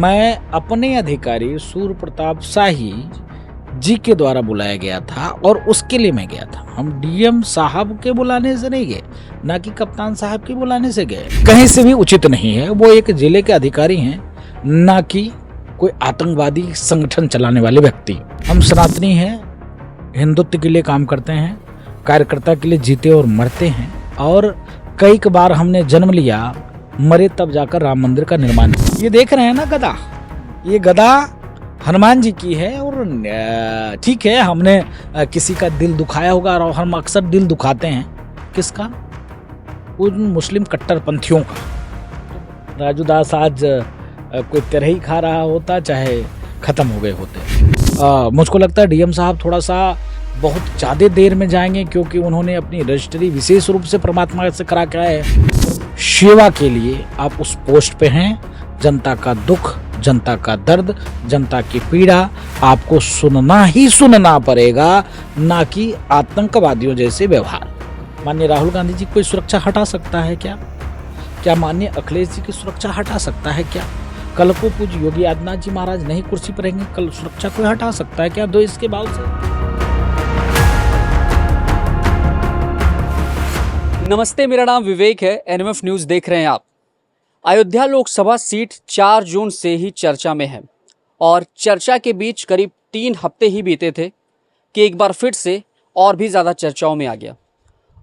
मैं अपने अधिकारी सूर्य प्रताप शाही जी के द्वारा बुलाया गया था और उसके लिए मैं गया था। हम डीएम साहब के बुलाने से नहीं गए, ना कि कप्तान साहब के बुलाने से गए। कहीं से भी उचित नहीं है। वो एक जिले के अधिकारी हैं, ना कि कोई आतंकवादी संगठन चलाने वाले व्यक्ति। हम सनातनी हैं, हिंदुत्व के लिए काम करते हैं, कार्यकर्ता के लिए जीते और मरते हैं। और कई बार हमने जन्म लिया, मरे तब जाकर राम मंदिर का निर्माण। ये देख रहे हैं ना गदा, ये गदा हनुमान जी की है। और ठीक है, हमने किसी का दिल दुखाया होगा और हम अक्सर दिल दुखाते हैं। किसका? उन मुस्लिम कट्टरपंथियों का। राजू दास आज कोई तरह ही खा रहा होता, चाहे खत्म हो गए होते। मुझको लगता है डीएम साहब थोड़ा सा बहुत ज़्यादा देर में जाएंगे, क्योंकि उन्होंने अपनी रजिस्ट्री विशेष रूप से परमात्मा से करा के आए हैं। सेवा के लिए आप उस पोस्ट पे हैं। जनता का दुख, जनता का दर्द, जनता की पीड़ा आपको सुनना ही सुनना पड़ेगा, ना कि आतंकवादियों जैसे व्यवहार। माननीय राहुल गांधी जी कोई सुरक्षा हटा सकता है क्या? क्या माननीय अखिलेश जी की सुरक्षा हटा सकता है क्या? कल को पूज्य योगी आदित्यनाथ जी महाराज नहीं कुर्सी पर रहेंगे, कल सुरक्षा कोई हटा सकता है क्या? दो इसके बाल से। नमस्ते, मेरा नाम विवेक है। एनएमएफ न्यूज़ देख रहे हैं आप। अयोध्या लोकसभा सीट 4 जून से ही चर्चा में है और चर्चा के बीच करीब 3 हफ्ते ही बीते थे कि एक बार फिर से और भी ज़्यादा चर्चाओं में आ गया।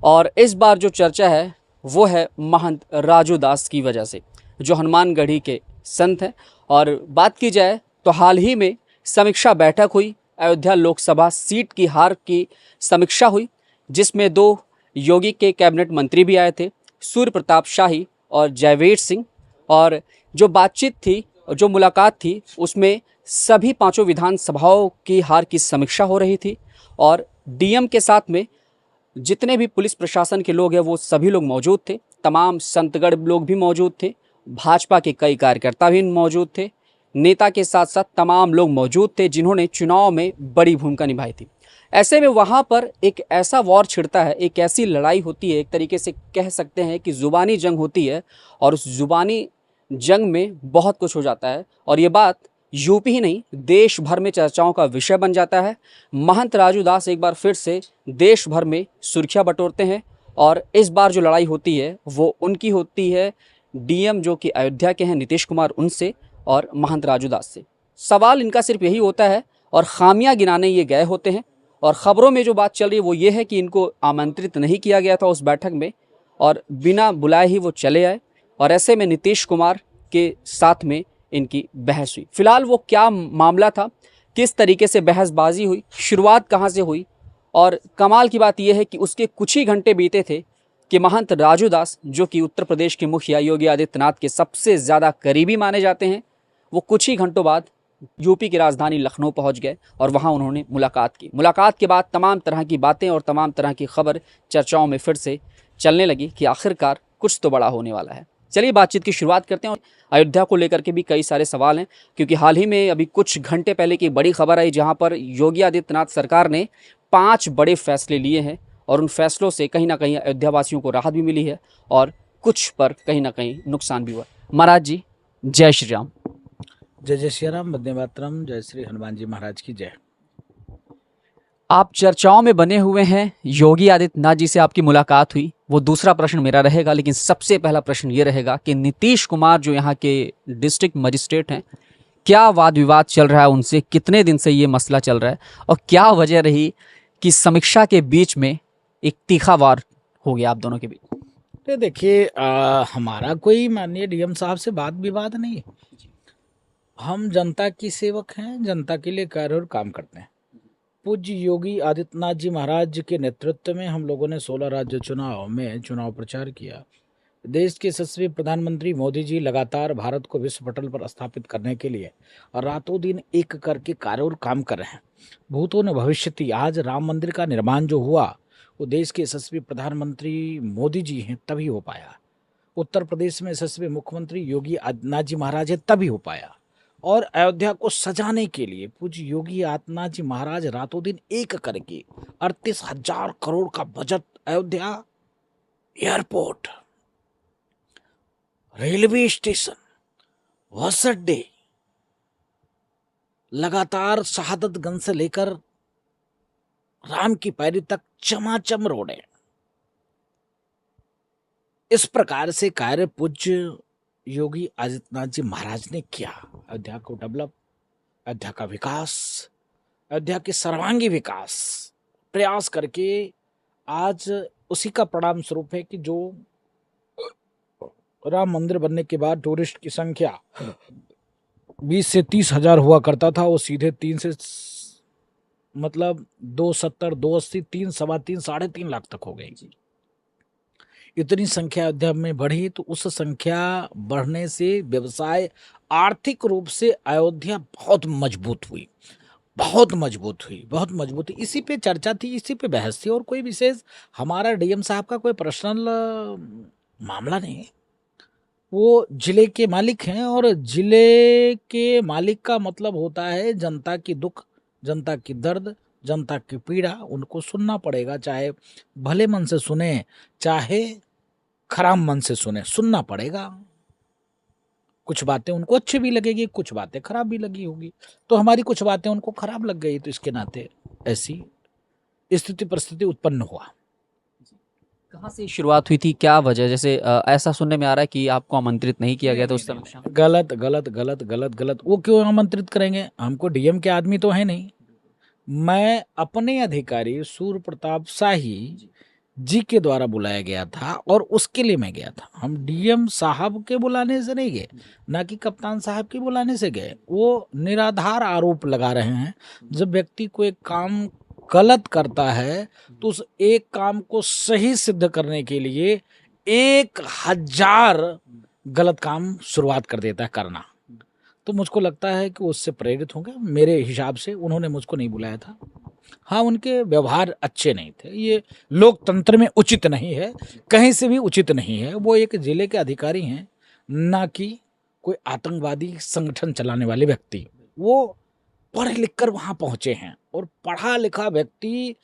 और इस बार जो चर्चा है वो है महंत राजू दास की वजह से, जो हनुमानगढ़ी के संत हैं। और बात की जाए तो हाल ही में समीक्षा बैठक हुई, अयोध्या लोकसभा सीट की हार की समीक्षा हुई, जिसमें 2 योगी के कैबिनेट मंत्री भी आए थे, सूर्य प्रताप शाही और जयवीर सिंह। और जो बातचीत थी, जो मुलाकात थी, उसमें सभी 5 विधानसभाओं की हार की समीक्षा हो रही थी। और डीएम के साथ में जितने भी पुलिस प्रशासन के लोग हैं वो सभी लोग मौजूद थे। तमाम संतगढ़ लोग भी मौजूद थे, भाजपा के कई कार्यकर्ता भी मौजूद थे, नेता के साथ साथ तमाम लोग मौजूद थे जिन्होंने चुनाव में बड़ी भूमिका निभाई थी। ऐसे में वहाँ पर एक ऐसा वॉर छिड़ता है, एक ऐसी लड़ाई होती है, एक तरीके से कह सकते हैं कि ज़ुबानी जंग होती है। और उस ज़ुबानी जंग में बहुत कुछ हो जाता है और ये बात यूपी ही नहीं, देश भर में चर्चाओं का विषय बन जाता है। महंत राजू दास एक बार फिर से देश भर में सुर्खियाँ बटोरते हैं और इस बार जो लड़ाई होती है वो उनकी होती है डीएम जो कि अयोध्या के हैं नीतीश कुमार, उनसे और महंत राजू दास से। सवाल इनका सिर्फ यही होता है और खामियां गिनाने ये गए होते हैं। और ख़बरों में जो बात चल रही है वो ये है कि इनको आमंत्रित नहीं किया गया था उस बैठक में और बिना बुलाए ही वो चले आए। और ऐसे में नीतीश कुमार के साथ में इनकी बहस हुई। फिलहाल वो क्या मामला था, किस तरीके से बहसबाजी हुई, शुरुआत कहाँ से हुई, और कमाल की बात यह है कि उसके कुछ ही घंटे बीते थे कि महंत राजू दास, जो कि उत्तर प्रदेश के मुखिया योगी आदित्यनाथ के सबसे ज़्यादा करीबी माने जाते हैं, वो कुछ ही घंटों बाद यूपी की राजधानी लखनऊ पहुंच गए और वहां उन्होंने मुलाकात की। मुलाकात के बाद तमाम तरह की बातें और तमाम तरह की खबर चर्चाओं में फिर से चलने लगी कि आखिरकार कुछ तो बड़ा होने वाला है। चलिए बातचीत की शुरुआत करते हैं। और अयोध्या को लेकर के भी कई सारे सवाल हैं, क्योंकि हाल ही में अभी कुछ घंटे पहले की बड़ी खबर आई जहाँ पर योगी आदित्यनाथ सरकार ने 5 बड़े फैसले लिए हैं और उन फैसलों से कहीं ना कहीं अयोध्या वासियों को राहत भी मिली है और कुछ पर कहीं ना कहीं नुकसान भी हुआ। महाराज जी, जय श्री राम। जय जय श्री राम, वंदे मातरम, जय श्री हनुमान जी महाराज की जय। आप चर्चाओं में बने हुए हैं, योगी आदित्यनाथ जी से आपकी मुलाकात हुई। वो दूसरा प्रश्न मेरा रहेगा, लेकिन सबसे पहला प्रश्न ये रहेगा कि नीतीश कुमार जो यहाँ के डिस्ट्रिक्ट मजिस्ट्रेट हैं, क्या वाद विवाद चल रहा है उनसे? कितने दिन से ये मसला चल रहा है और क्या वजह रही कि समीक्षा के बीच में एक तीखा वार हो गया आप दोनों के बीच? देखिए, हमारा कोई माननीय डीएम साहब से वाद विवाद नहीं है। हम जनता की सेवक हैं, जनता के लिए कार्य और काम करते हैं। पूज्य योगी आदित्यनाथ जी महाराज के नेतृत्व में हम लोगों ने 16 राज्य चुनाव में चुनाव प्रचार किया। देश के यशस्वी प्रधानमंत्री मोदी जी लगातार भारत को विश्व पटल पर स्थापित करने के लिए और रातों दिन एक करके कार्य और काम कर रहे हैं। भूतों ने भविष्य थी। आज राम मंदिर का निर्माण जो हुआ वो देश के यशस्वी प्रधानमंत्री मोदी जी हैं तभी हो पाया। उत्तर प्रदेश में यशस्वी मुख्यमंत्री योगी आदित्यनाथ जी महाराज हैं तभी हो पाया। और अयोध्या को सजाने के लिए पूज्य योगी आदित्यनाथ जी महाराज रातों दिन एक करके 38,000 करोड़ का budget, Ayodhya airport, railway station, बस अड्डे, लगातार शहादतगंज से लेकर राम की पैरी तक चमाचम रोड है। इस प्रकार से कार्य पूज्य योगी आदित्यनाथ जी महाराज ने किया। अयोध्या को डेवलप, अयोध्या का विकास, अयोध्या के सर्वांगी विकास प्रयास करके आज उसी का परिणाम स्वरूप है कि जो राम मंदिर बनने के बाद टूरिस्ट की संख्या 20 से 30 हजार हुआ करता था, वो सीधे 3 से मतलब 270, 280, 3, 3.25, 3.5 लाख तक हो गई। इतनी संख्या अयोध्या में बढ़ी तो उस संख्या बढ़ने से व्यवसाय आर्थिक रूप से अयोध्या बहुत मजबूत हुई, बहुत मजबूत हुई। इसी पे चर्चा थी, इसी पे बहस थी और कोई विशेष हमारा डीएम साहब का कोई पर्सनल मामला नहीं है। वो जिले के मालिक हैं और जिले के मालिक का मतलब होता है जनता की दुख, जनता की दर्द, जनता की पीड़ा उनको सुनना पड़ेगा, चाहे भले मन से सुने चाहे खराब मन से सुने, सुनना पड़ेगा। कुछ बातें उनको अच्छी भी लगेगी, कुछ बातें खराब भी लगी होगी, तो हमारी कुछ बातें उनको खराब लग गई तो इसके नाते ऐसी स्थिति परिस्थिति उत्पन्न हुआ। कहाँ से शुरुआत हुई थी, क्या वजह? जैसे ऐसा सुनने में आ रहा है कि आपको आमंत्रित नहीं किया गया था उस समय। गलत गलत गलत गलत गलत। वो क्यों आमंत्रित करेंगे? हमको डीएम के आदमी तो है नहीं। मैं अपने अधिकारी सूर्य प्रताप शाही जी के द्वारा बुलाया गया था और उसके लिए मैं गया था। हम डीएम साहब के बुलाने से नहीं गए, ना कि कप्तान साहब के बुलाने से गए। वो निराधार आरोप लगा रहे हैं। जब व्यक्ति को एक काम गलत करता है तो उस एक काम को सही सिद्ध करने के लिए 1000 गलत काम शुरुआत कर देता है करना। तो मुझको लगता है कि उससे प्रेरित होंगे। मेरे हिसाब से उन्होंने मुझको नहीं बुलाया था। हाँ, उनके व्यवहार अच्छे नहीं थे, ये लोकतंत्र में उचित नहीं है, कहीं से भी उचित नहीं है। वो एक जिले के अधिकारी हैं, ना कि कोई आतंकवादी संगठन चलाने वाले व्यक्ति। वो पढ़ लिख कर वहाँ पहुँचे हैं और पढ़ा लिखा व्यक्ति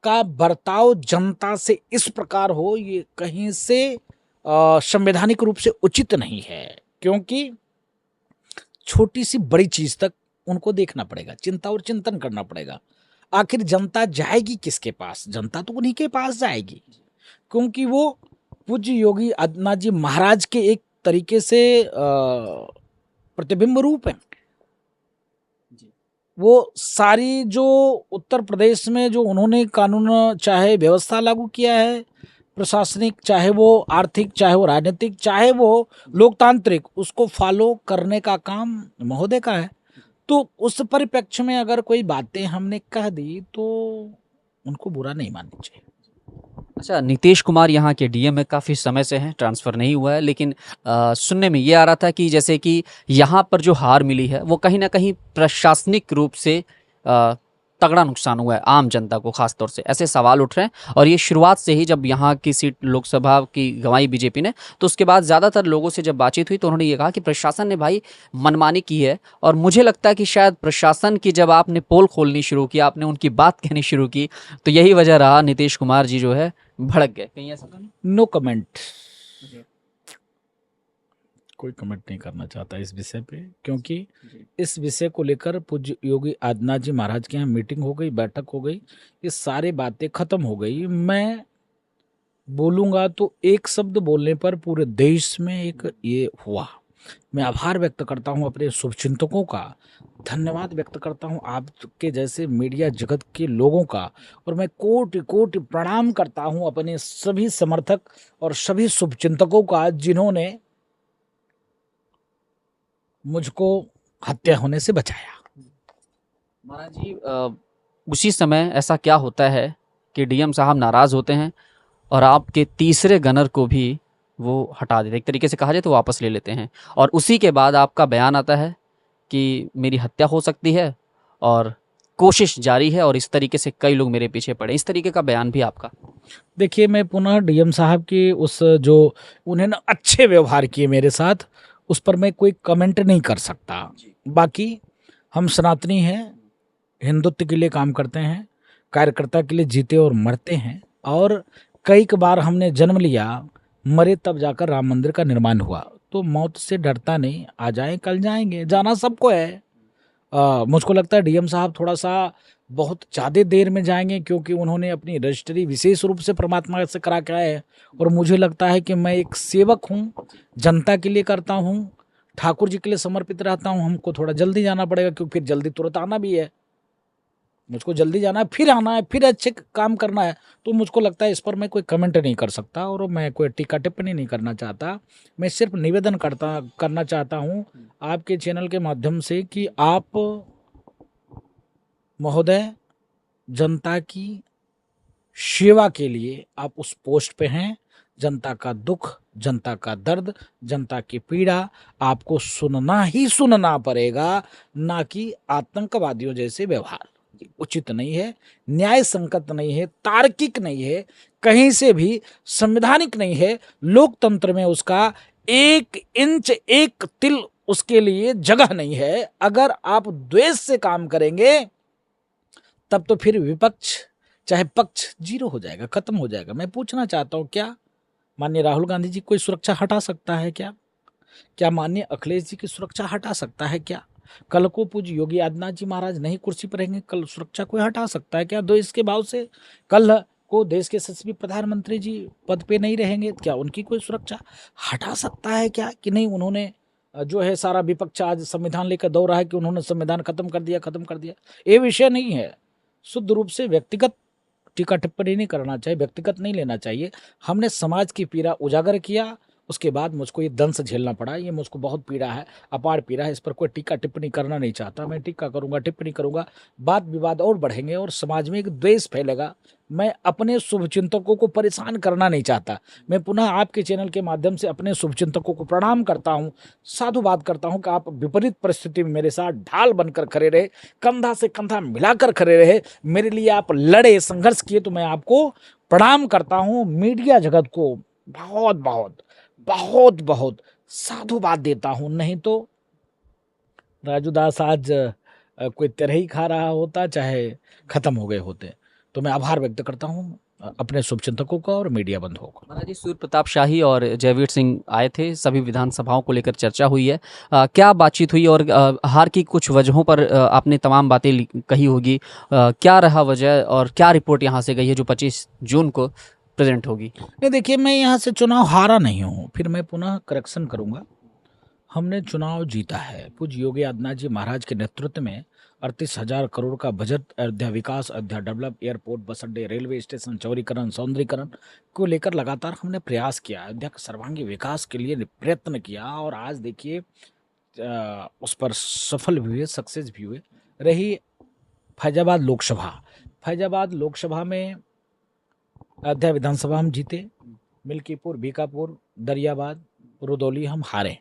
का बर्ताव जनता से इस प्रकार हो, ये कहीं से संवैधानिक रूप से उचित नहीं है। क्योंकि छोटी सी बड़ी चीज तक उनको देखना पड़ेगा, चिंता और चिंतन करना पड़ेगा। आखिर जनता जाएगी किसके पास? जनता तो उन्हीं के पास जाएगी, क्योंकि वो पूज्य योगी आदित्यनाथ जी महाराज के एक तरीके से प्रतिबिंब रूप है। वो सारी जो उत्तर प्रदेश में जो उन्होंने कानून चाहे व्यवस्था लागू किया है, प्रशासनिक, चाहे वो आर्थिक, चाहे वो राजनीतिक, चाहे वो लोकतांत्रिक, उसको फॉलो करने का काम महोदय का है। तो उस परिप्रेक्ष्य में अगर कोई बातें हमने कह दी तो उनको बुरा नहीं माननी चाहिए। अच्छा, नीतीश कुमार यहाँ के डीएम में काफ़ी समय से हैं, ट्रांसफ़र नहीं हुआ है, लेकिन सुनने में ये आ रहा था कि जैसे कि यहाँ पर जो हार मिली है वो कहीं ना कहीं प्रशासनिक रूप से तगड़ा नुकसान हुआ है आम जनता को, खास तौर से ऐसे सवाल उठ रहे हैं। और ये शुरुआत से ही जब यहाँ की सीट लोकसभा की गंवाई बीजेपी ने, तो उसके बाद ज़्यादातर लोगों से जब बातचीत हुई तो उन्होंने ये कहा कि प्रशासन ने भाई मनमानी की है। और मुझे लगता है कि शायद प्रशासन की जब आपने पोल खोलनी शुरू की, आपने उनकी बात कहनी शुरू की, तो यही वजह रहा नीतीश कुमार जी जो है भड़क गए। कहीं ऐसा नहीं? नो कमेंट, कोई कमेंट नहीं करना चाहता इस विषय पे, क्योंकि इस विषय को लेकर पूज्य योगी आदित्यनाथ जी महाराज के यहाँ मीटिंग हो गई, बैठक हो गई, ये सारी बातें खत्म हो गई। मैं बोलूँगा तो एक शब्द बोलने पर पूरे देश में एक ये हुआ। मैं आभार व्यक्त करता हूँ अपने शुभचिंतकों का, धन्यवाद व्यक्त करता हूँ आपके जैसे मीडिया जगत के लोगों का, और मैं कोटि कोटि प्रणाम करता हूँ अपने सभी समर्थक और सभी शुभचिंतकों का जिन्होंने मुझको हत्या होने से बचाया। महाराज जी, उसी समय ऐसा क्या होता है कि डीएम साहब नाराज़ होते हैं और आपके तीसरे गनर को भी वो हटा देते, एक तरीके से कहा जाए तो वापस ले लेते हैं, और उसी के बाद आपका बयान आता है कि मेरी हत्या हो सकती है और कोशिश जारी है और इस तरीके से कई लोग मेरे पीछे पड़े, इस तरीके का बयान भी आपका। देखिए, मैं पुनः डीएम साहब की उस जो उन्होंने अच्छे व्यवहार किए मेरे साथ, उस पर मैं कोई कमेंट नहीं कर सकता। बाकी हम सनातनी हैं, हिंदुत्व के लिए काम करते हैं, कार्यकर्ता के लिए जीते और मरते हैं, और कई बार हमने जन्म लिया, मरे तब जाकर राम मंदिर का निर्माण हुआ। तो मौत से डरता नहीं, आ जाए कल जाएंगे, जाना सबको है। मुझको लगता है डीएम साहब थोड़ा सा बहुत ज़्यादा देर में जाएंगे, क्योंकि उन्होंने अपनी रजिस्ट्री विशेष रूप से परमात्मा से करा के आए हैं। और मुझे लगता है कि मैं एक सेवक हूँ, जनता के लिए करता हूँ, ठाकुर जी के लिए समर्पित रहता हूँ। हमको थोड़ा जल्दी जाना पड़ेगा, क्योंकि फिर जल्दी तुरंत आना भी है। मुझको जल्दी जाना है, फिर आना है, फिर अच्छे काम करना है। तो मुझको लगता है इस पर मैं कोई कमेंट नहीं कर सकता और मैं कोई टीका टिप्पणी नहीं करना चाहता। मैं सिर्फ निवेदन करना चाहता हूँ आपके चैनल के माध्यम से कि आप महोदय जनता की सेवा के लिए आप उस पोस्ट पे हैं। जनता का दुख, जनता का दर्द, जनता की पीड़ा आपको सुनना ही सुनना पड़ेगा, ना कि आतंकवादियों जैसे व्यवहार। उचित नहीं है, न्याय संगत नहीं है, तार्किक नहीं है, कहीं से भी संवैधानिक नहीं है। लोकतंत्र में उसका 1 इंच 1 तिल उसके लिए जगह नहीं है। अगर आप द्वेष से काम करेंगे तब तो फिर विपक्ष चाहे पक्ष जीरो हो जाएगा, खत्म हो जाएगा। मैं पूछना चाहता हूँ, क्या माननीय राहुल गांधी जी कोई सुरक्षा हटा सकता है क्या? क्या माननीय अखिलेश जी की सुरक्षा हटा सकता है क्या? कल को पूज्य योगी आदित्यनाथ जी महाराज नहीं कुर्सी पर रहेंगे, कल सुरक्षा कोई हटा सकता है क्या? देश के भाव से कल को देश के यशस्वी प्रधानमंत्री जी पद पे नहीं रहेंगे, क्या उनकी कोई सुरक्षा हटा सकता है क्या? कि नहीं, उन्होंने जो है सारा विपक्ष आज संविधान लेकर दौड़ रहा है कि उन्होंने संविधान खत्म कर दिया। ये विषय नहीं है। शुद्ध रूप से व्यक्तिगत टीका टिप्पणी नहीं करना चाहिए, व्यक्तिगत नहीं लेना चाहिए। हमने समाज की पीड़ा उजागर किया, उसके बाद मुझको ये दंश झेलना पड़ा। ये मुझको बहुत पीड़ा है, अपार पीड़ा है। इस पर कोई टीका टिप्पणी करना नहीं चाहता। मैं टीका करूंगा, टिप्पणी करूंगा, वाद विवाद और बढ़ेंगे और समाज में एक द्वेष फैलेगा। मैं अपने शुभचिंतकों को परेशान करना नहीं चाहता। मैं पुनः आपके चैनल के माध्यम से अपने शुभचिंतकों को प्रणाम करता हूँ, साधुवाद करता हूँ कि आप विपरीत परिस्थिति में मेरे साथ ढाल बनकर खड़े रहे, कंधा से कंधा मिलाकर खड़े रहे, मेरे लिए आप लड़े, संघर्ष किए, तो मैं आपको प्रणाम करता हूँ। मीडिया जगत को बहुत बहुत बहुत बहुत साधुवाद देता हूँ। नहीं तो राजू दास आज कोई तरह ही खा रहा होता, चाहे खत्म हो गए होते। तो मैं आभार व्यक्त करता हूँ अपने शुभचिंतकों का और मीडिया बंधुओं का। महाराज जी, सूर्य प्रताप शाही और जयवीर सिंह आए थे, सभी विधानसभाओं को लेकर चर्चा हुई है। क्या बातचीत हुई और हार की कुछ वजहों पर आपने तमाम बातें कही होगी। क्या रहा वजह और क्या रिपोर्ट यहाँ से गई है जो 25 जून को प्रेजेंट होगी? नहीं, देखिए, मैं यहाँ से चुनाव हारा नहीं हूँ, फिर मैं पुनः करेक्शन करूँगा। हमने चुनाव जीता है। पूज्य योगी आदित्यनाथ जी महाराज के नेतृत्व में 38,000 करोड़ का बजट, अयोध्या विकास, अयोध्या डेवलप, एयरपोर्ट, बस अड्डे, रेलवे स्टेशन, चौड़ीकरण, सौंदर्यीकरण को लेकर लगातार हमने प्रयास किया। अयोध्या के सर्वांगीण विकास के लिए प्रयत्न किया और आज देखिए उस पर सफल भी हुए, सक्सेस भी हुए। रही फैजाबाद लोकसभा में अयोध्या विधानसभा हम जीते, मिल्कीपुर, बीकापुर, दरियाबाद, रुदौली हम हारे।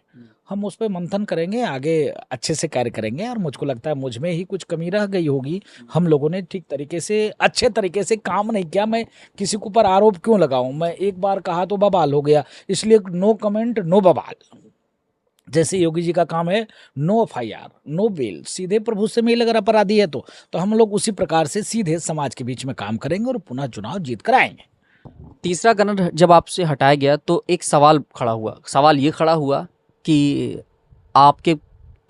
हम उस पर मंथन करेंगे, आगे अच्छे से कार्य करेंगे और मुझको लगता है मुझ में ही कुछ कमी रह गई होगी। हम लोगों ने ठीक तरीके से, अच्छे तरीके से काम नहीं किया। मैं किसी के ऊपर आरोप क्यों लगाऊं? मैं एक बार कहा तो बवाल हो गया, इसलिए नो कमेंट नो बवाल। जैसे योगी जी का काम है नो FIR नो बेल, सीधे प्रभु से मेल अगर अपराधी है तो हम लोग उसी प्रकार से सीधे समाज के बीच में काम करेंगे और पुनः चुनाव जीत कर आएंगे। तीसरा गणर जब आपसे हटाया गया तो एक सवाल खड़ा हुआ। सवाल ये खड़ा हुआ कि आपके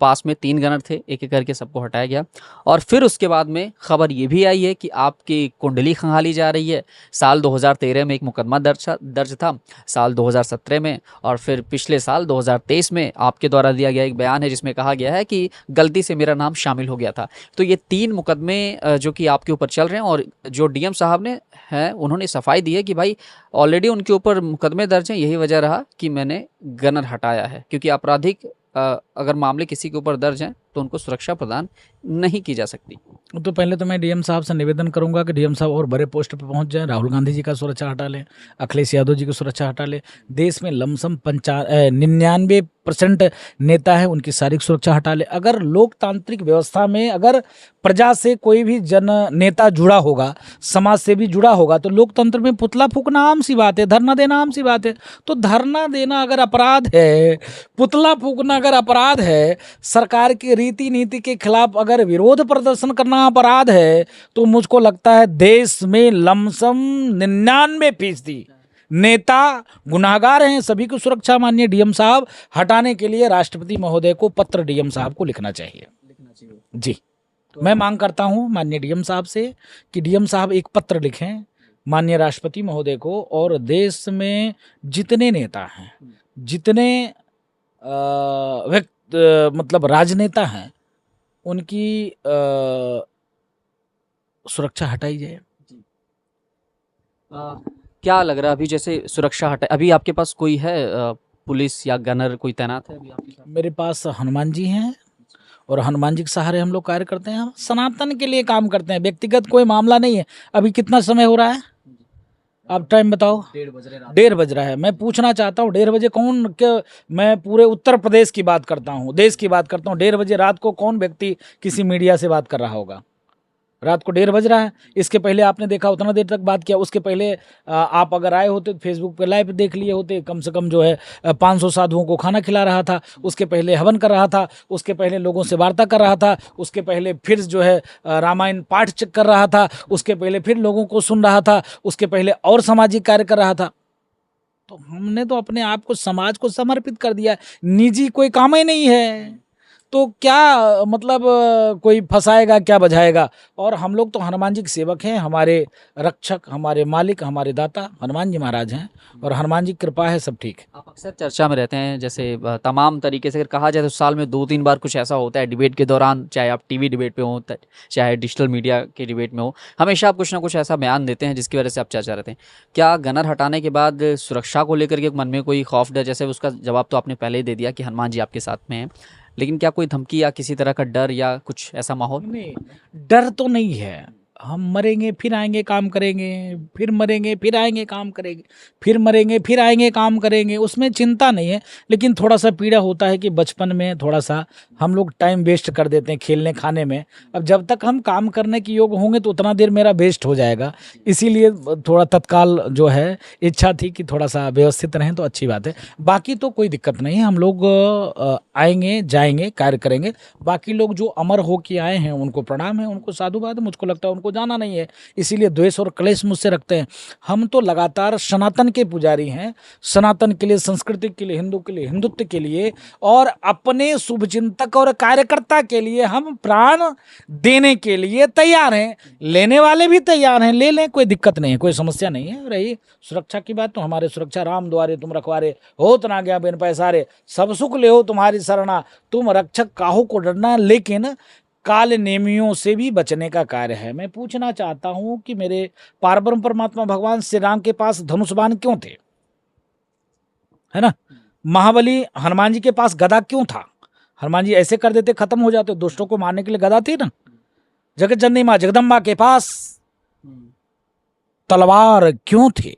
पास में 3 गनर थे, एक एक करके सबको हटाया गया और फिर उसके बाद में खबर ये भी आई है कि आपकी कुंडली खंगाली जा रही है। साल 2013 में एक मुकदमा दर्ज था, साल 2017 में और फिर पिछले साल 2023 में आपके द्वारा दिया गया एक बयान है जिसमें कहा गया है कि गलती से मेरा नाम शामिल हो गया था। तो ये 3 मुकदमे जो कि आपके ऊपर चल रहे हैं और जो डीएम साहब ने हैं उन्होंने सफाई दी है कि भाई ऑलरेडी उनके ऊपर मुकदमे दर्ज हैं, यही वजह रहा कि मैंने गनर हटाया है, क्योंकि आपराधिक अगर मामले किसी के ऊपर दर्ज हैं तो उनको सुरक्षा प्रदान नहीं की जा सकती। तो पहले तो मैं डीएम साहब से निवेदन करूंगा कि डीएम साहब और बड़े पोस्ट पर पहुंच जाएं, राहुल गांधी जी का सुरक्षा हटा लें, अखिलेश यादव जी की सुरक्षा हटा लें। देश में लमसम 99% नेता है, उनकी सारी सुरक्षा हटा लें। अगर लोकतांत्रिक व्यवस्था में अगर प्रजा से कोई भी जन नेता जुड़ा होगा, समाज से भी जुड़ा होगा, तो लोकतंत्र में पुतला फूकना आम सी बात है, धरना देना आम सी बात है। तो धरना देना अगर अपराध है, पुतला फूकना अगर अपराध है, सरकार की रीति नीति के खिलाफ अगर विरोध प्रदर्शन करना अपराध है, तो मुझको लगता है देश में लमसम 99% नेता गुनाहगार हैं। सभी को सुरक्षा माननीय डीएम साहब हटाने के लिए राष्ट्रपति महोदय को पत्र डीएम साहब को लिखना चाहिए। जी। मैं मांग करता हूं माननीय डीएम साहब से कि डीएम साहब एक पत्र लिखें माननीय राष्ट्रपति महोदय को, और देश में जितने नेता हैं, जितने मतलब राजनेता हैं, उनकी सुरक्षा हटाई जाए। क्या लग रहा है अभी, जैसे सुरक्षा हटा, अभी आपके पास कोई है पुलिस या गनर कोई तैनात है अभी आपके साथ? मेरे पास हनुमान जी हैं, और हनुमान जी के सहारे हम लोग कार्य करते हैं। हम सनातन के लिए काम करते हैं, व्यक्तिगत कोई मामला नहीं है। अभी कितना समय हो रहा है, आप टाइम बताओ। 1:30 बज रहा है। मैं पूछना चाहता हूँ 1:30 बजे कौन क्या, मैं पूरे उत्तर प्रदेश की बात करता हूँ, देश की बात करता हूँ, 1:30 बजे रात को कौन व्यक्ति किसी मीडिया से बात कर रहा होगा? रात को 1:30 बज रहा है। इसके पहले आपने देखा उतना देर तक बात किया, उसके पहले आप अगर आए होते तो फेसबुक पे लाइव देख लिए होते। कम से कम जो है 500 साधुओं को खाना खिला रहा था, उसके पहले हवन कर रहा था, उसके पहले लोगों से वार्ता कर रहा था, उसके पहले फिर जो है रामायण पाठ चेक कर रहा था, उसके पहले फिर लोगों को सुन रहा था, उसके पहले और सामाजिक कार्य कर रहा था। तो हमने तो अपने आप को समाज को समर्पित कर दिया, निजी कोई काम ही नहीं है। तो क्या मतलब कोई फंसाएगा क्या बजाएगा? और हम लोग तो हनुमान जी के सेवक हैं, हमारे रक्षक, हमारे मालिक, हमारे दाता हनुमान जी महाराज हैं, और हनुमान जी की कृपा है, सब ठीक है। आप अक्सर चर्चा में रहते हैं, जैसे तमाम तरीके से अगर कहा जाए तो साल में 2-3 बार कुछ ऐसा होता है डिबेट के दौरान, चाहे आप टीवी डिबेट पे हो, चाहे डिजिटल मीडिया के डिबेट में हो, हमेशा आप कुछ ना कुछ ऐसा बयान देते हैं जिसकी वजह से आप चर्चा रहते हैं। क्या गनर हटाने के बाद सुरक्षा को लेकर के मन में कोई खौफ, डर, जैसे उसका जवाब तो आपने पहले ही दे दिया कि हनुमान जी आपके साथ में हैं, लेकिन क्या कोई धमकी या किसी तरह का डर या कुछ ऐसा माहौल? नहीं, डर तो नहीं है। हम मरेंगे फिर आएंगे काम करेंगे, फिर मरेंगे फिर आएंगे काम करेंगे, फिर मरेंगे फिर आएंगे काम करेंगे, उसमें चिंता नहीं है। लेकिन थोड़ा सा पीड़ा होता है कि बचपन में थोड़ा सा हम लोग टाइम वेस्ट कर देते हैं खेलने खाने में। अब जब तक हम काम करने के योग होंगे तो उतना देर मेरा वेस्ट हो जाएगा, इसीलिए थोड़ा तत्काल जो है इच्छा थी कि थोड़ा सा व्यवस्थित रहें तो अच्छी बात है। बाकी तो कोई दिक्कत नहीं है, हम लोग आएंगे जाएंगे कार्य करेंगे। बाकी लोग जो अमर हो के आए हैं उनको प्रणाम है, उनको साधुवाद है। मुझको लगता है उनको जाना नहीं है, इसीलिए द्वेष और क्लेश मुझसे रखते हैं। हम तो लगातार सनातन के पुजारी हैं, सनातन के लिए, संस्कृति के लिए, हिंदू के लिए, हिंदुत्व के लिए, और अपने शुभचिंतक और कार्यकर्ता के लिए हम प्राण देने के लिए तैयार हैं। लेने वाले भी तैयार हैं, ले लें, कोई दिक्कत नहीं है, कोई समस्या नहीं है। रही सुरक्षा की बात, तो हमारे सुरक्षा राम द्वारे तुम रखवारे, होत ना गया बिन पैसारे, सब सुख ले हो तुम्हारी शरणा, तुम रक्षक काहू को डरना। लेकिन काल नेमियों से भी बचने का कार्य है। मैं पूछना चाहता हूं कि मेरे पारब्रह्म परमात्मा भगवान श्री राम के पास धनुष बाण क्यों थे? है ना। महाबली हनुमान जी के पास गदा क्यों था? हनुमान जी ऐसे कर देते खत्म हो जाते, दुष्टों को मारने के लिए गदा थी ना। जगत जननी मां जगदम्बा के पास तलवार क्यों थे?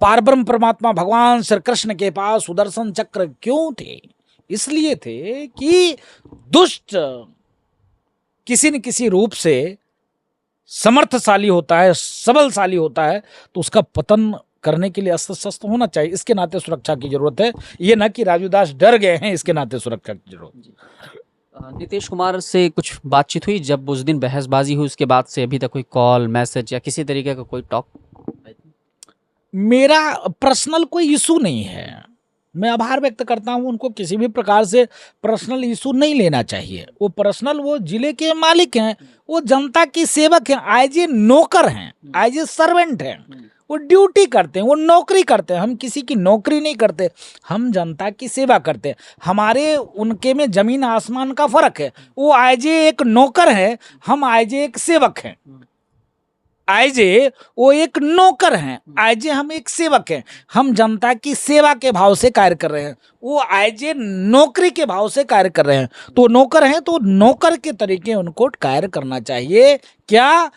पारब्रह्म परमात्मा भगवान श्री कृष्ण के पास सुदर्शन चक्र क्यों थे? इसलिए थे कि दुष्ट किसी न किसी रूप से समर्थशाली होता है, सबलशाली होता है, तो उसका पतन करने के लिए अस्त्र शस्त्र होना चाहिए। इसके नाते सुरक्षा की जरूरत है, ये ना कि राजू दास डर गए हैं, इसके नाते सुरक्षा की जरूरत है। नीतीश कुमार से कुछ बातचीत हुई जब उस दिन बहसबाजी हुई, उसके बाद से अभी तक कोई कॉल, मैसेज या किसी तरीके का कोई टॉक? मेरा पर्सनल कोई इशू नहीं है, मैं आभार व्यक्त करता हूं। उनको किसी भी प्रकार से पर्सनल इशू नहीं लेना चाहिए। वो पर्सनल, वो जिले के मालिक हैं, वो जनता की सेवक हैं, एज ए नौकर हैं, एज ए सर्वेंट हैं, वो ड्यूटी करते हैं, वो नौकरी करते हैं। हम किसी की नौकरी नहीं करते, हम जनता की सेवा करते हैं। हमारे उनके में जमीन आसमान का फर्क है। वो एज ए एक नौकर है, हम एज ए एक सेवक हैं। एज ए वो एक नौकर हैं, एज ए हम एक सेवक हैं। हम जनता की सेवा के भाव से कार्य कर रहे हैं, वो एज ए नौकरी के भाव से कार्य कर रहे हैं। तो नौकर हैं तो नौकर के तरीके उनको कार्य करना चाहिए। क्या?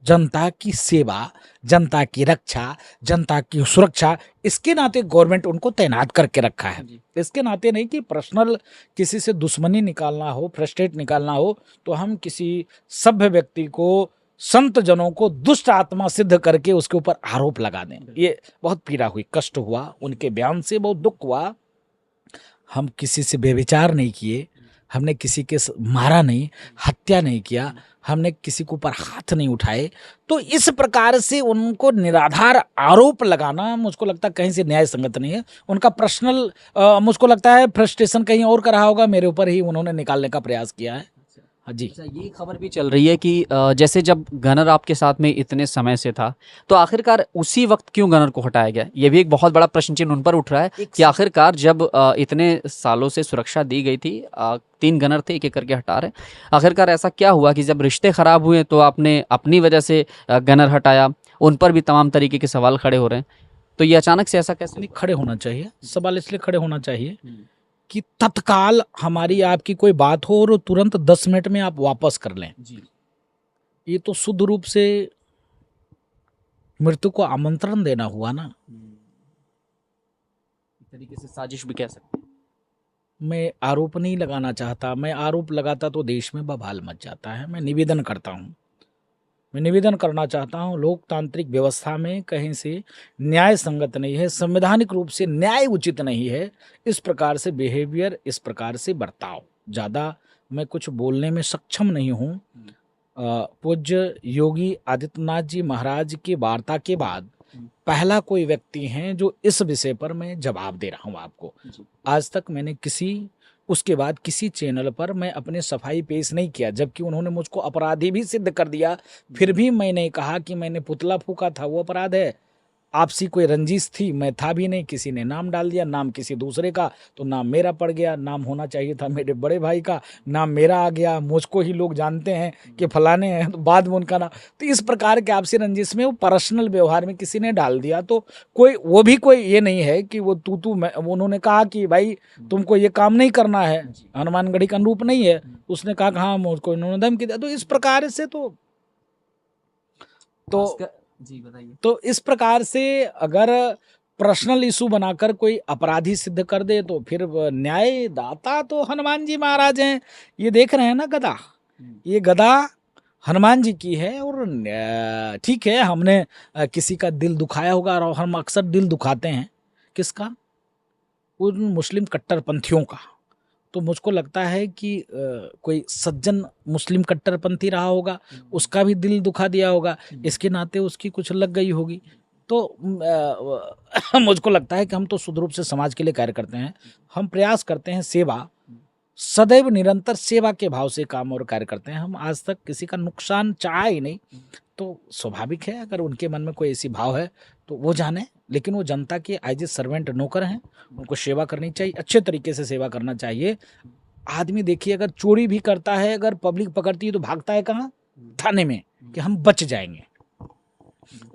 जनता की सेवा, जनता की रक्षा, जनता की सुरक्षा, इसके नाते गवर्नमेंट उनको तैनात करके रखा है। इसके नाते नहीं कि पर्सनल किसी से दुश्मनी निकालना हो, फ्रस्ट्रेट निकालना हो, तो हम किसी सभ्य व्यक्ति को, संत जनों को दुष्ट आत्मा सिद्ध करके उसके ऊपर आरोप लगा दें। ये बहुत पीड़ा हुई, कष्ट हुआ, उनके बयान से बहुत दुख हुआ। हम किसी से बेविचार नहीं किए, हमने किसी के मारा नहीं, हत्या नहीं किया, हमने किसी के ऊपर हाथ नहीं उठाए। तो इस प्रकार से उनको निराधार आरोप लगाना मुझको लगता है कहीं से न्याय संगत नहीं है। उनका पर्सनल मुझको लगता है फ्रस्ट्रेशन कहीं और का रहा होगा, मेरे ऊपर ही उन्होंने निकालने का प्रयास किया है। हाँ जी। अच्छा, ये खबर भी चल रही है कि जैसे जब गनर आपके साथ में इतने समय से था, तो आखिरकार उसी वक्त क्यों गनर को हटाया गया? ये भी एक बहुत बड़ा प्रश्न चिन्ह उन पर उठ रहा है एक कि आखिरकार जब इतने सालों से सुरक्षा दी गई थी, 3 गनर थे, एक-एक करके हटा रहे हैं। आखिरकार ऐसा क्या हुआ कि जब रिश्ते खराब हुए तो आपने अपनी वजह से गनर हटाया? उन पर भी तमाम तरीके के सवाल खड़े हो रहे हैं। तो ये अचानक से ऐसा कैसे? नहीं, खड़े होना चाहिए, सवाल इसलिए खड़े होना चाहिए कि तत्काल हमारी आपकी कोई बात हो और तुरंत 10 मिनट में आप वापस कर लें, जी। ये तो शुद्ध रूप से मृत्यु को आमंत्रण देना हुआ ना। एक तरीके से साजिश भी कह सकते हैं। मैं आरोप नहीं लगाना चाहता, मैं आरोप लगाता तो देश में बवाल मच जाता है। मैं निवेदन करता हूँ, मैं निवेदन करना चाहता हूँ, लोकतांत्रिक व्यवस्था में कहीं से न्याय संगत नहीं है, संवैधानिक रूप से न्याय उचित नहीं है इस प्रकार से बिहेवियर, इस प्रकार से बर्ताव। ज़्यादा मैं कुछ बोलने में सक्षम नहीं हूँ। पूज्य योगी आदित्यनाथ जी महाराज की वार्ता के बाद पहला कोई व्यक्ति हैं जो इस विषय पर मैं जवाब दे रहा हूँ आपको। आज तक मैंने उसके बाद किसी चैनल पर मैं अपने सफाई पेश नहीं किया, जबकि उन्होंने मुझको अपराधी भी सिद्ध कर दिया, फिर भी मैंने कहा कि मैंने पुतला फूका था, वो अपराध है। आपसी कोई रंजिश थी, मैं था भी नहीं, किसी ने नाम डाल दिया, नाम किसी दूसरे का, तो नाम मेरा पड़ गया। नाम होना चाहिए था मेरे बड़े भाई का, नाम मेरा आ गया। मुझको ही लोग जानते हैं कि फलाने हैं, तो बाद में उनका नाम। तो इस प्रकार के आपसी रंजिश में वो पर्सनल व्यवहार में किसी ने डाल दिया, तो वो भी कोई ये नहीं है कि वो तू उन्होंने कहा कि भाई तुमको ये काम नहीं करना है, हनुमानगढ़ी का अनुरूप नहीं है। उसने कहा कि हाँ, मुझको इन्होंने धमकी दिया। तो इस प्रकार से तो जी बताइए। तो इस प्रकार से अगर पर्सनल इशू बनाकर कोई अपराधी सिद्ध कर दे तो फिर न्यायदाता तो हनुमान जी महाराज हैं। ये देख रहे हैं ना गदा, ये गदा हनुमान जी की है। और ठीक है, हमने किसी का दिल दुखाया होगा, और हम अक्सर दिल दुखाते हैं। किसका? उन मुस्लिम कट्टरपंथियों का। तो मुझको लगता है कि कोई सज्जन मुस्लिम कट्टरपंथी रहा होगा, उसका भी दिल दुखा दिया होगा, इसके नाते उसकी कुछ लग गई होगी। तो मुझको लगता है कि हम तो शुद्ध रूप से समाज के लिए कार्य करते हैं, हम प्रयास करते हैं, सेवा, सदैव निरंतर सेवा के भाव से काम और कार्य करते हैं। हम आज तक किसी का नुकसान चाहा ही नहीं। तो स्वाभाविक है अगर उनके मन में कोई ऐसी भाव है तो वो जाने, लेकिन वो जनता के एज ए सर्वेंट नौकर हैं, उनको सेवा करनी चाहिए, अच्छे तरीके से सेवा करना चाहिए। आदमी देखिए, अगर चोरी भी करता है, अगर पब्लिक पकड़ती है तो भागता है कहाँ? थाने में, कि हम बच जाएंगे।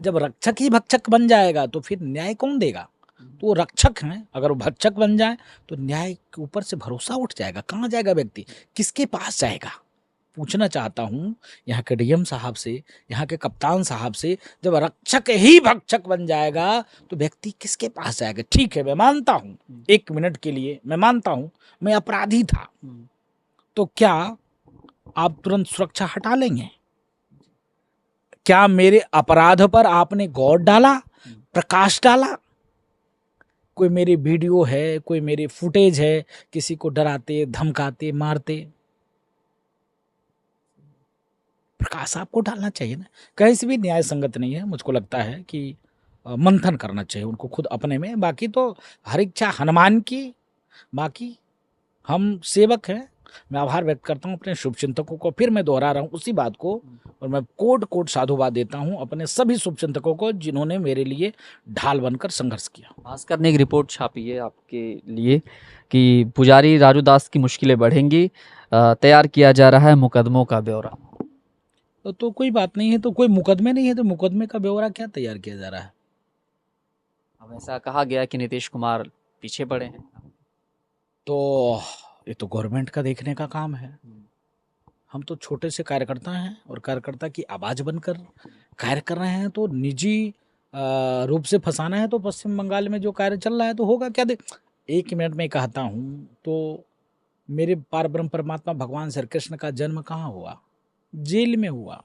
जब रक्षक ही भक्षक बन जाएगा तो फिर न्याय कौन देगा? तो वो रक्षक हैं, अगर वो भक्षक बन जाए तो न्याय के ऊपर से भरोसा उठ जाएगा। कहाँ जाएगा व्यक्ति, किसके पास जाएगा? पूछना चाहता हूँ यहाँ के डीएम साहब से, यहाँ के कप्तान साहब से, जब रक्षक ही भक्षक बन जाएगा तो व्यक्ति किसके पास जाएगा? ठीक है, मैं मानता हूँ, 1 मिनट के लिए मैं मानता हूँ मैं अपराधी था, तो क्या आप तुरंत सुरक्षा हटा लेंगे? क्या मेरे अपराध पर आपने गौर डाला, प्रकाश डाला? कोई मेरी वीडियो है, कोई मेरी फुटेज है, किसी को डराते, धमकाते, मारते, प्रकाश आपको डालना चाहिए ना। कहीं से भी न्याय संगत नहीं है। मुझको लगता है कि मंथन करना चाहिए उनको खुद अपने में। बाकी तो हर इच्छा हनुमान की, बाकी हम सेवक हैं। मैं आभार व्यक्त करता हूँ अपने शुभचिंतकों को, फिर मैं दोहरा रहा हूँ उसी बात को, और मैं कोट कोट साधुवाद देता हूँ अपने सभी शुभचिंतकों को जिन्होंने मेरे लिए ढाल बनकर संघर्ष किया। भास्कर ने एक रिपोर्ट छापी है आपके लिए कि पुजारी राजू दास की मुश्किलें बढ़ेंगी, तैयार किया जा रहा है मुकदमों का ब्यौरा। तो कोई बात नहीं है, तो कोई मुकदमे नहीं है तो मुकदमे का ब्यौरा क्या तैयार किया जा रहा है? अब ऐसा कहा गया कि नीतीश कुमार पीछे पड़े हैं। तो ये तो गवर्नमेंट का देखने का काम है। हम तो छोटे से कार्यकर्ता हैं और कार्यकर्ता की आवाज़ बनकर कार्य कर रहे हैं। तो निजी रूप से फंसाना है तो पश्चिम बंगाल में जो कार्य चल रहा है तो होगा क्या? 1 मिनट में कहता हूँ, तो मेरे पार ब्रह्म परमात्मा भगवान श्री कृष्ण का जन्म कहाँ हुआ? जेल में हुआ।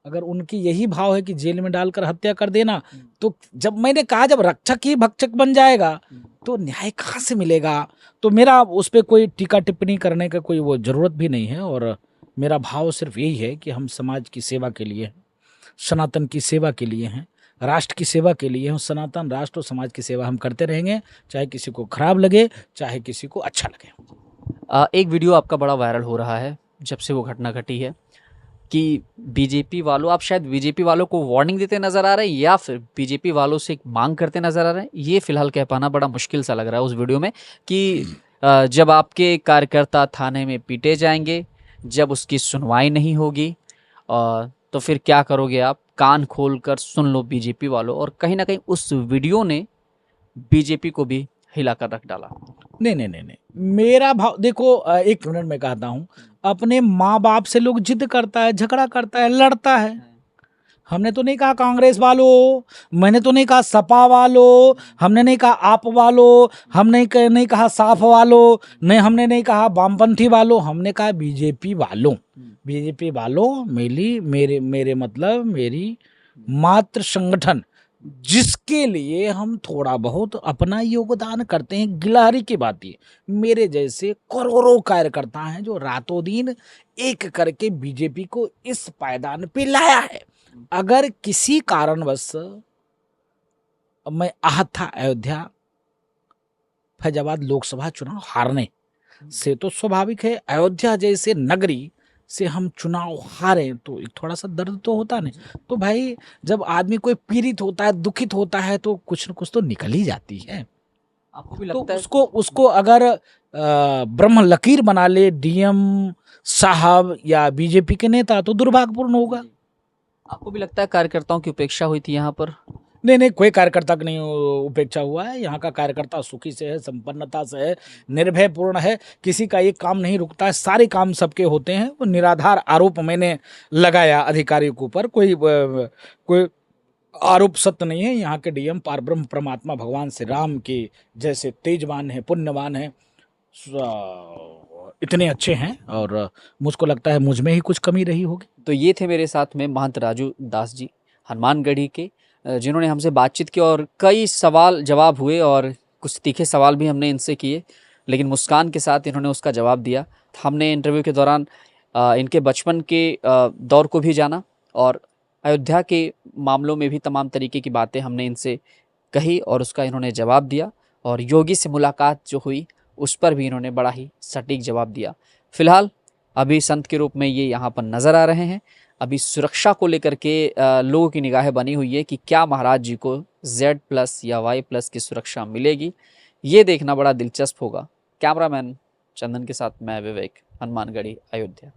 अगर उनकी यही भाव है कि जेल में डालकर हत्या कर देना, तो जब मैंने कहा जब रक्षक ही भक्षक बन जाएगा तो न्याय कहाँ से मिलेगा? तो मेरा उस पर कोई टीका टिप्पणी करने का कोई वो ज़रूरत भी नहीं है। और मेरा भाव सिर्फ यही है कि हम समाज की सेवा के लिए हैं, सनातन की सेवा के लिए हैं, राष्ट्र की सेवा के लिए हैं। सनातन राष्ट्र और समाज की सेवा हम करते रहेंगे, चाहे किसी को खराब लगे, चाहे किसी को अच्छा लगे। एक वीडियो आपका बड़ा वायरल हो रहा है जब से वो घटना घटी है कि बीजेपी वालों, आप शायद बीजेपी वालों को वार्निंग देते नजर आ रहे हैं या फिर बीजेपी वालों से एक मांग करते नजर आ रहे हैं, ये फिलहाल कह पाना बड़ा मुश्किल सा लग रहा है उस वीडियो में कि जब आपके कार्यकर्ता थाने में पीटे जाएंगे, जब उसकी सुनवाई नहीं होगी, तो फिर क्या करोगे आप? कान खोल कर सुन लो बीजेपी वालों। और कहीं ना कहीं उस वीडियो ने बीजेपी को भी हिलाकर रख डाला। नहीं नहीं नहीं नहीं, मेरा भाव देखो, एक मिनट में कहता हूँ, अपने माँ बाप से लोग जिद करता है, झगड़ा करता है, लड़ता है। हमने तो नहीं कहा कांग्रेस वालों, मैंने तो नहीं कहा सपा वालों, हमने नहीं कहा आप वालों, हमने नहीं कहा साफ वालों, नहीं हमने नहीं कहा वामपंथी वालों, हमने कहा बीजेपी वालों। बीजेपी वालों मेरे मतलब मेरी मात्र संगठन, जिसके लिए हम थोड़ा बहुत अपना योगदान करते हैं। गिलहरी की बात है, मेरे जैसे करोड़ों कार्यकर्ता हैं जो रातों दिन एक करके बीजेपी को इस पायदान पे लाया है। अगर किसी कारणवश मैं आहत था अयोध्या फैजाबाद लोकसभा चुनाव हारने से, तो स्वाभाविक है अयोध्या जैसे नगरी से हम चुनाव हारे तो थोड़ा सा दर्द तो होता नहीं। तो भाई जब आदमी कोई पीड़ित होता है, दुखित होता है, तो कुछ न कुछ तो निकल ही जाती है। आपको भी तो लगता है उसको अगर ब्रह्म लकीर बना ले डीएम साहब या बीजेपी के नेता, तो दुर्भाग्यपूर्ण होगा। आपको भी लगता है कार्यकर्ताओं की उपेक्षा हुई थी यहाँ पर? नहीं नहीं, कोई कार्यकर्ता की नहीं उपेक्षा हुआ है। यहाँ का कार्यकर्ता सुखी से है, संपन्नता से है, निर्भय पूर्ण है। किसी का एक काम नहीं रुकता है, सारे काम सबके होते हैं। वो निराधार आरोप मैंने लगाया अधिकारियों के ऊपर, कोई आरोप सत्य नहीं है। यहाँ के डीएम पारब्रह्म परमात्मा भगवान श्री राम के जैसे तेजवान है, पुण्यवान है, इतने अच्छे हैं, और मुझको लगता है मुझ में ही कुछ कमी रही होगी। तो ये थे मेरे साथ में महंत राजू दास जी, हनुमानगढ़ी के, जिन्होंने हमसे बातचीत की और कई सवाल जवाब हुए और कुछ तीखे सवाल भी हमने इनसे किए, लेकिन मुस्कान के साथ इन्होंने उसका जवाब दिया। हमने इंटरव्यू के दौरान इनके बचपन के दौर को भी जाना और अयोध्या के मामलों में भी तमाम तरीके की बातें हमने इनसे कही और उसका इन्होंने जवाब दिया। और योगी से मुलाकात जो हुई उस पर भी इन्होंने बड़ा ही सटीक जवाब दिया। फिलहाल अभी संत के रूप में ये यहाँ पर नज़र आ रहे हैं। अभी सुरक्षा को लेकर के लोगों की निगाहें बनी हुई है कि क्या महाराज जी को Z+ या Y+ की सुरक्षा मिलेगी, ये देखना बड़ा दिलचस्प होगा। कैमरामैन चंदन के साथ मैं विवेक, हनुमानगढ़ी, अयोध्या।